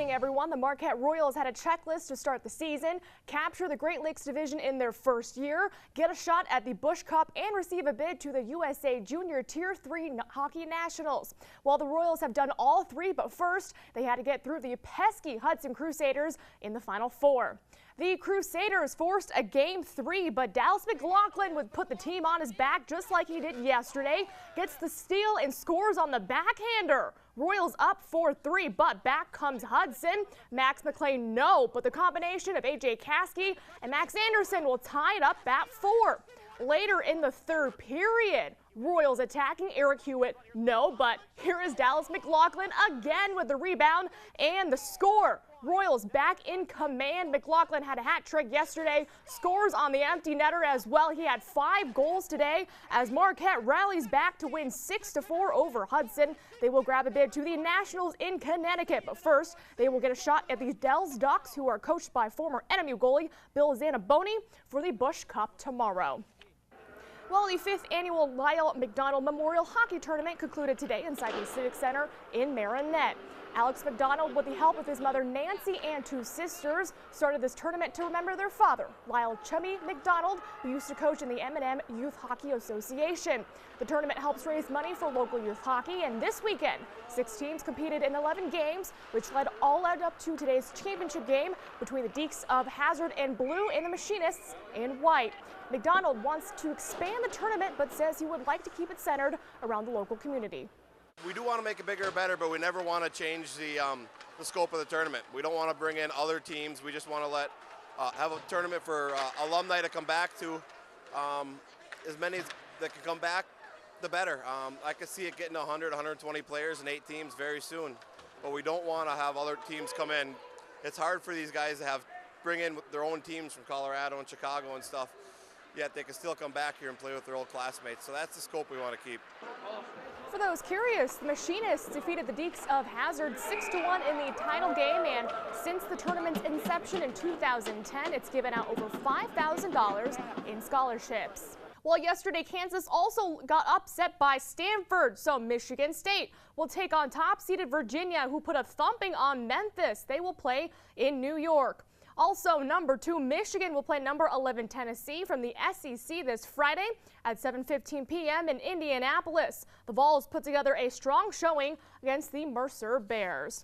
morning, everyone. The Marquette Royals had a checklist to start the season, capture the Great Lakes Division in their first year, get a shot at the Busch Cup, and receive a bid to the USA Junior Tier 3 Hockey Nationals. Well, the Royals have done all three, but first, they had to get through the pesky Hudson Crusaders in the Final Four. The Crusaders forced a Game 3, but Dallas McLaughlin would put the team on his back just like he did yesterday, gets the steal and scores on the backhander. Royals up 4-3, but back comes Hudson. Max McLean, no, but the combination of A.J. Caskey and Max Anderson will tie it up at 4. Later in the third period, Royals attacking. Eric Hewitt, no, but here is Dallas McLaughlin again with the rebound and the score. Royals back in command. McLaughlin had a hat trick yesterday, scores on the empty netter as well. He had 5 goals today as Marquette rallies back to win 6-4 over Hudson. They will grab a bid to the Nationals in Connecticut, but first they will get a shot at the Dells Ducks, who are coached by former NMU goalie Bill Zanaboni, for the Busch Cup tomorrow. Well, the 5th annual Lyle McDonald Memorial Hockey Tournament concluded today inside the Civic Center in Marinette. Alex McDonald, with the help of his mother Nancy and 2 sisters, started this tournament to remember their father, Lyle "Chummy" McDonald, who used to coach in the M&M Youth Hockey Association. The tournament helps raise money for local youth hockey, and this weekend, 6 teams competed in 11 games, which led up to today's championship game between the Deacs of Hazard in blue and the Machinists in white. McDonald wants to expand the tournament, but says he would like to keep it centered around the local community. We do want to make it bigger or better, but we never want to change the scope of the tournament. We don't want to bring in other teams. We just want to have a tournament for alumni to come back to. As many that can come back, the better. I could see it getting 100, 120 players and 8 teams very soon, but we don't want to have other teams come in. It's hard for these guys to bring in their own teams from Colorado and Chicago and stuff, yet they can still come back here and play with their old classmates. So that's the scope we want to keep. For those curious, the Machinists defeated the Deacs of Hazard 6-1 in the title game, and since the tournament's inception in 2010, it's given out over $5,000 in scholarships. Well, yesterday, Kansas also got upset by Stanford, so Michigan State will take on top-seeded Virginia, who put a thumping on Memphis. They will play in New York. Also, number 2 Michigan will play number 11 Tennessee from the SEC this Friday at 7:15 p.m. in Indianapolis. The Vols put together a strong showing against the Mercer Bears.